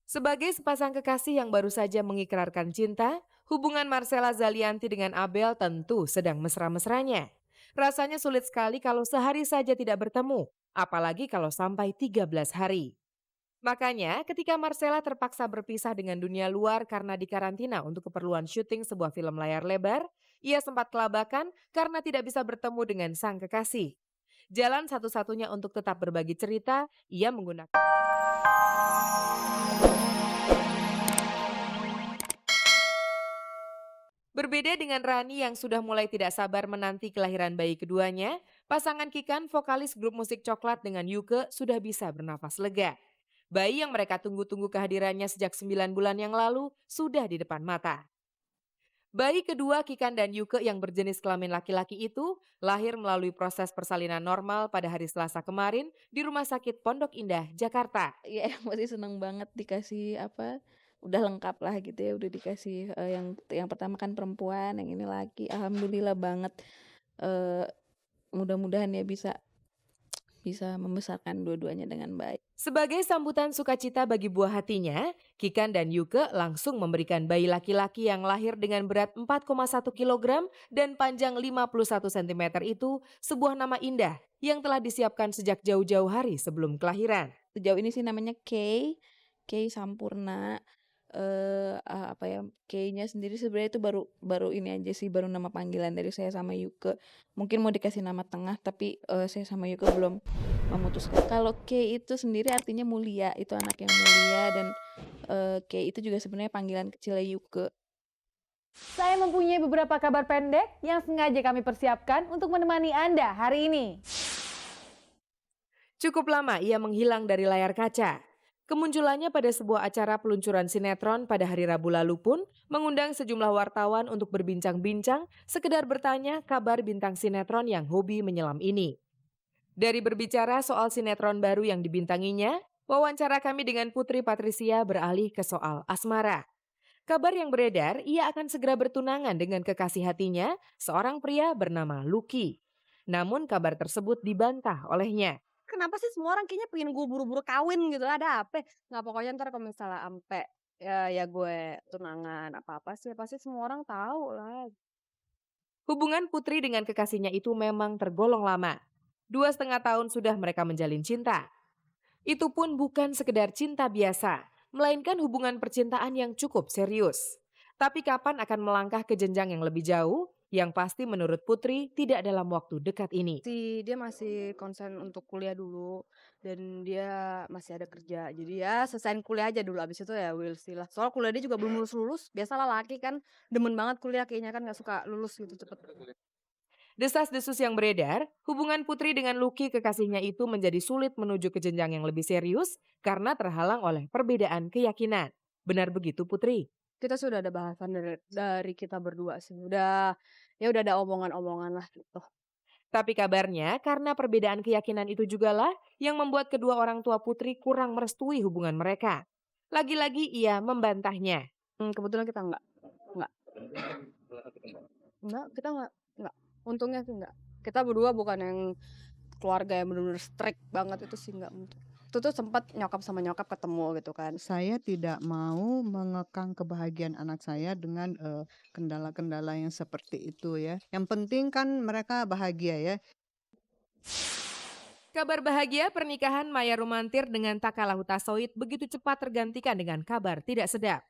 Sebagai sepasang kekasih yang baru saja mengikrarkan cinta, hubungan Marcella Zalianty dengan Abel tentu sedang mesra-mesranya. Rasanya sulit sekali kalau sehari saja tidak bertemu, apalagi kalau sampai 13 hari. Makanya ketika Marcella terpaksa berpisah dengan dunia luar karena dikarantina untuk keperluan syuting sebuah film layar lebar, ia sempat kelabakan karena tidak bisa bertemu dengan sang kekasih. Jalan satu-satunya untuk tetap berbagi cerita, ia menggunakan. Berbeda dengan Rani yang sudah mulai tidak sabar menanti kelahiran bayi keduanya, pasangan Kikan vokalis grup musik Coklat dengan Yuke sudah bisa bernafas lega. Bayi yang mereka tunggu-tunggu kehadirannya sejak 9 bulan yang lalu sudah di depan mata. Bayi kedua Kikan dan Yuke yang berjenis kelamin laki-laki itu lahir melalui proses persalinan normal pada hari Selasa kemarin di Rumah Sakit Pondok Indah, Jakarta. Iya, masih seneng banget dikasih apa, udah lengkap lah gitu ya, udah dikasih, yang pertama kan perempuan, yang ini laki, alhamdulillah banget, eee, mudah-mudahan ya bisa bisa membesarkan dua-duanya dengan baik. Sebagai sambutan sukacita bagi buah hatinya, Kikan dan Yuke langsung memberikan bayi laki-laki yang lahir dengan berat 4,1 kilogram dan panjang 51 cm itu sebuah nama indah yang telah disiapkan sejak jauh-jauh hari sebelum kelahiran. Sejauh ini sih namanya Kay, Kay Sampurna, apa ya, Kay-nya sendiri sebenarnya itu baru baru ini aja sih, baru nama panggilan dari saya sama Yuke. Mungkin mau dikasih nama tengah tapi, saya sama Yuke belum memutuskan. Kalau Kay itu sendiri artinya mulia, itu anak yang mulia dan, Kay itu juga sebenarnya panggilan kecilnya Yuke. Saya mempunyai beberapa kabar pendek yang sengaja kami persiapkan untuk menemani Anda hari ini. Cukup lama ia menghilang dari layar kaca. Kemunculannya pada sebuah acara peluncuran sinetron pada hari Rabu lalu pun mengundang sejumlah wartawan untuk berbincang-bincang sekedar bertanya kabar bintang sinetron yang hobi menyelam ini. Dari berbicara soal sinetron baru yang dibintanginya, wawancara kami dengan Putri Patricia beralih ke soal asmara. Kabar yang beredar, ia akan segera bertunangan dengan kekasih hatinya, seorang pria bernama Lucky. Namun kabar tersebut dibantah olehnya. Kenapa sih semua orang kayaknya pengen gue buru-buru kawin gitu, ada apa? Nggak, pokoknya ntar kalau misalnya ampe, ya gue tunangan, apa-apa sih, pasti semua orang tahu lah. Hubungan Putri dengan kekasihnya itu memang tergolong lama. 2,5 tahun sudah mereka menjalin cinta. Itu pun bukan sekedar cinta biasa, melainkan hubungan percintaan yang cukup serius. Tapi kapan akan melangkah ke jenjang yang lebih jauh? Yang pasti menurut Putri tidak dalam waktu dekat ini. Dia masih konsen untuk kuliah dulu, dan dia masih ada kerja. Jadi ya selesaiin kuliah aja dulu, abis itu ya we'll see lah. Soalnya kuliah dia juga belum lulus-lulus, biasalah laki kan demen banget kuliah kayaknya kan nggak suka lulus gitu cepet. Desas-desus yang beredar, hubungan Putri dengan Lucky kekasihnya itu menjadi sulit menuju ke jenjang yang lebih serius karena terhalang oleh perbedaan keyakinan. Benar begitu Putri? Kita sudah ada bahasan dari kita berdua sih, udah ada omongan-omongan lah gitu. Tapi kabarnya karena perbedaan keyakinan itu jugalah yang membuat kedua orang tua Putri kurang merestui hubungan mereka. Lagi-lagi ia membantahnya. Kebetulan kita enggak, kita enggak, untungnya sih enggak. Kita berdua bukan yang keluarga yang bener-bener strict banget, itu sih enggak. Itu tuh sempat nyokap sama nyokap ketemu gitu kan. Saya tidak mau mengekang kebahagiaan anak saya dengan kendala-kendala yang seperti itu ya. Yang penting kan mereka bahagia ya. Kabar bahagia pernikahan Maya Rumantir dengan Takala Hutasoit begitu cepat tergantikan dengan kabar tidak sedap.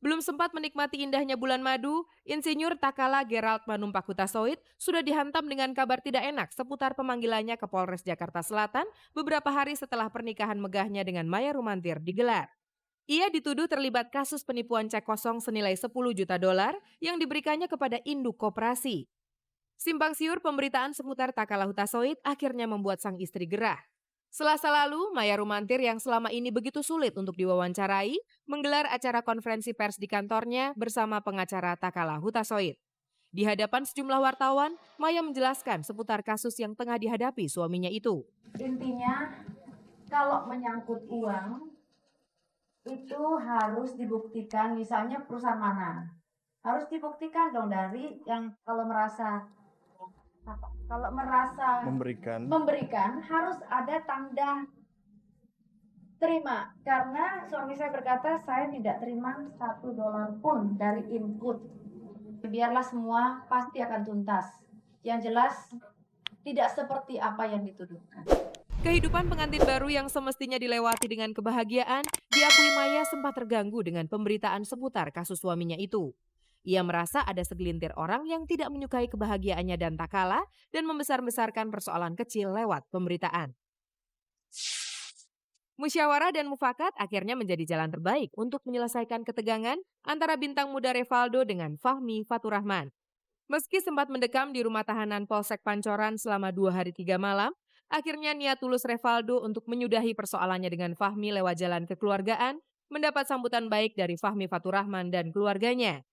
Belum sempat menikmati indahnya bulan madu, Insinyur Takala Gerald Manumpak Hutasoit sudah dihantam dengan kabar tidak enak seputar pemanggilannya ke Polres Jakarta Selatan beberapa hari setelah pernikahan megahnya dengan Maya Rumantir digelar. Ia dituduh terlibat kasus penipuan cek kosong senilai 10 juta dolar yang diberikannya kepada induk koperasi. Simpang siur pemberitaan seputar Takala Hutasoit akhirnya membuat sang istri gerah. Selasa lalu, Maya Rumantir yang selama ini begitu sulit untuk diwawancarai, menggelar acara konferensi pers di kantornya bersama pengacara Takala Hutasoit. Di hadapan sejumlah wartawan, Maya menjelaskan seputar kasus yang tengah dihadapi suaminya itu. Intinya, kalau menyangkut uang, itu harus dibuktikan, misalnya perusahaan mana. Harus dibuktikan dong dari yang kalau merasa memberikan memberikan harus ada tanda Terima, karena suami saya berkata saya tidak terima $1 pun dari input. Biarlah semua pasti akan tuntas. Yang jelas tidak seperti apa yang dituduhkan. Kehidupan pengantin baru yang semestinya dilewati dengan kebahagiaan, diakui Maya sempat terganggu dengan pemberitaan seputar kasus suaminya itu. Ia merasa ada segelintir orang yang tidak menyukai kebahagiaannya dan Takala dan membesar-besarkan persoalan kecil lewat pemberitaan. Musyawarah dan mufakat akhirnya menjadi jalan terbaik untuk menyelesaikan ketegangan antara bintang muda Revaldo dengan Fahmi Faturrahman. Meski sempat mendekam di rumah tahanan Polsek Pancoran selama 2 hari 3 malam, akhirnya niat tulus Revaldo untuk menyudahi persoalannya dengan Fahmi lewat jalan kekeluargaan mendapat sambutan baik dari Fahmi Faturrahman dan keluarganya.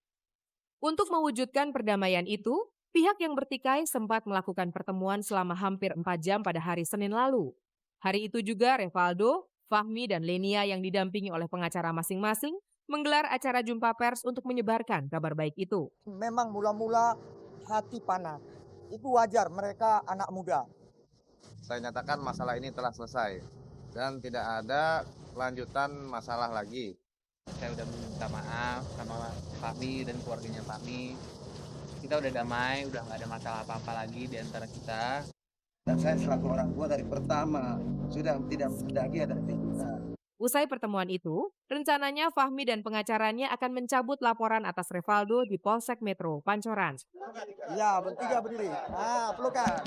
Untuk mewujudkan perdamaian itu, pihak yang bertikai sempat melakukan pertemuan selama hampir 4 jam pada hari Senin lalu. Hari itu juga Revaldo, Fahmi, dan Lenia yang didampingi oleh pengacara masing-masing menggelar acara jumpa pers untuk menyebarkan kabar baik itu. Memang mula-mula hati panas. Itu wajar, mereka anak muda. Saya nyatakan masalah ini telah selesai dan tidak ada kelanjutan masalah lagi. Saya udah minta maaf sama Fahmi dan keluarganya Fahmi. Kita udah damai, udah nggak ada masalah apa-apa lagi di antara kita. Dan saya selaku orang tua dari pertama sudah tidak lagi ada kita. Usai pertemuan itu, rencananya Fahmi dan pengacaranya akan mencabut laporan atas Revaldo di Polsek Metro Pancoran. Ya, bertiga berdiri. Pelukan.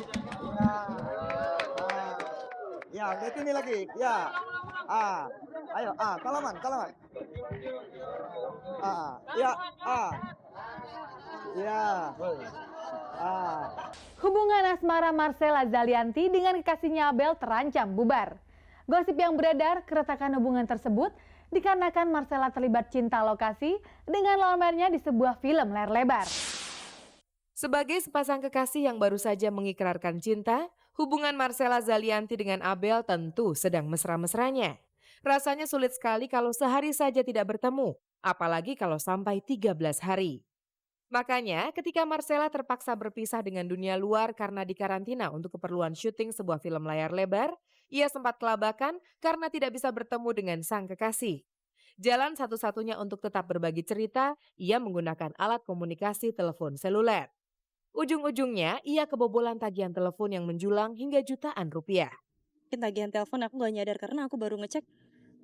Ya, lihat ini lagi. Ya. Ayo, kalaman. Ya, Ya. Hubungan asmara Marcella Zalianty dengan kekasihnya Abel terancam bubar. Gosip yang beredar, keretakan hubungan tersebut dikarenakan Marcella terlibat cinta lokasi dengan lawan mainnya di sebuah film layar lebar. Sebagai sepasang kekasih yang baru saja mengikrarkan cinta, hubungan Marcella Zalianty dengan Abel tentu sedang mesra-mesranya. Rasanya sulit sekali kalau sehari saja tidak bertemu, apalagi kalau sampai 13 hari. Makanya ketika Marcella terpaksa berpisah dengan dunia luar karena dikarantina untuk keperluan syuting sebuah film layar lebar, ia sempat kelabakan karena tidak bisa bertemu dengan sang kekasih. Jalan satu-satunya untuk tetap berbagi cerita, ia menggunakan alat komunikasi telepon seluler. Ujung-ujungnya ia kebobolan tagihan telepon yang menjulang hingga jutaan rupiah. Tagihan telepon aku gak nyadar karena aku baru ngecek,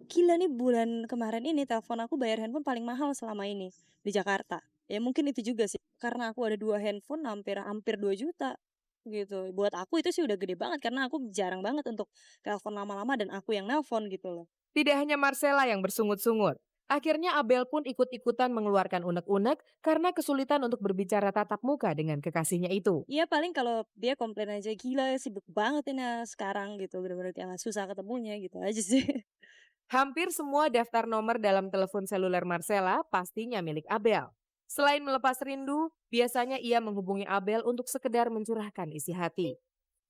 gila nih bulan kemarin ini telepon aku bayar handphone paling mahal selama ini di Jakarta. Ya mungkin itu juga sih, karena aku ada 2 handphone hampir 2 juta gitu. Buat aku itu sih udah gede banget karena aku jarang banget untuk telepon lama-lama dan aku yang nelpon gitu loh. Tidak hanya Marcella yang bersungut-sungut. Akhirnya Abel pun ikut-ikutan mengeluarkan unek-unek karena kesulitan untuk berbicara tatap muka dengan kekasihnya itu. Iya paling kalau dia komplain aja, gila sibuk banget ini sekarang gitu, bener-bener susah ketemunya gitu aja sih. Hampir semua daftar nomor dalam telepon seluler Marcella pastinya milik Abel. Selain melepas rindu, biasanya ia menghubungi Abel untuk sekedar mencurahkan isi hati.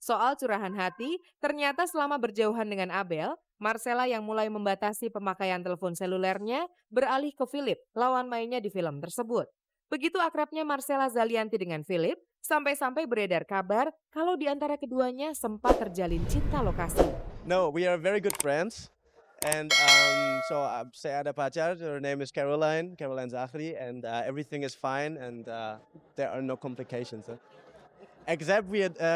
Soal curahan hati, ternyata selama berjauhan dengan Abel, Marcella yang mulai membatasi pemakaian telepon selulernya beralih ke Philip, lawan mainnya di film tersebut. Begitu akrabnya Marcella Zalianty dengan Philip, sampai-sampai beredar kabar kalau di antara keduanya sempat terjalin cinta lokasi. No, we are very good friends. And so saya ada pacar, her name is Caroline Zakhri, and everything is fine and there are no complications. Except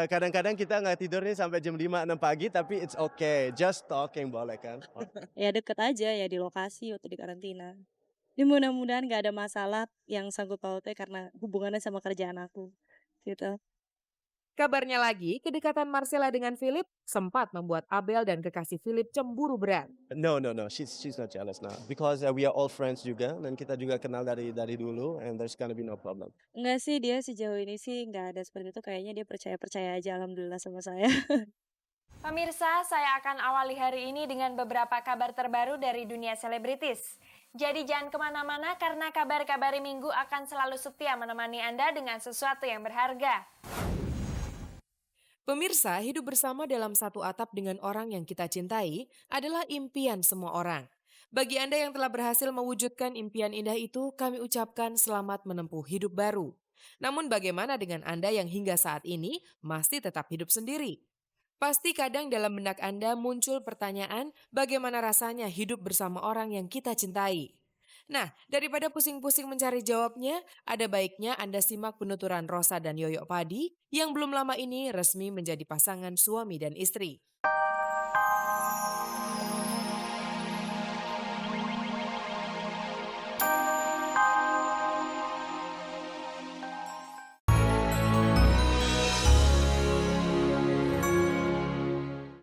kadang-kadang kita nggak tidur nih sampai jam 5-6 pagi, tapi it's okay, just talking boleh kan? Ya deket aja ya di lokasi waktu di karantina. Ini mudah-mudahan nggak ada masalah yang sangkut pautnya karena hubungannya sama kerjaan aku gitu. Kabarnya lagi, kedekatan Marcella dengan Philip sempat membuat Abel dan kekasih Philip cemburu berat. No, she's not jealous now because we are all friends juga dan kita juga kenal dari dulu and there's gonna be no problem. Enggak sih, dia sejauh ini sih nggak ada seperti itu, kayaknya dia percaya aja alhamdulillah sama saya. Pemirsa, saya akan awali hari ini dengan beberapa kabar terbaru dari dunia selebritis. Jadi jangan kemana-mana karena kabar-kabar minggu akan selalu setia menemani Anda dengan sesuatu yang berharga. Pemirsa, hidup bersama dalam satu atap dengan orang yang kita cintai adalah impian semua orang. Bagi Anda yang telah berhasil mewujudkan impian indah itu, kami ucapkan selamat menempuh hidup baru. Namun bagaimana dengan Anda yang hingga saat ini masih tetap hidup sendiri? Pasti kadang dalam benak Anda muncul pertanyaan bagaimana rasanya hidup bersama orang yang kita cintai. Nah, daripada pusing-pusing mencari jawabnya, ada baiknya Anda simak penuturan Rosa dan Yoyo Padi yang belum lama ini resmi menjadi pasangan suami dan istri.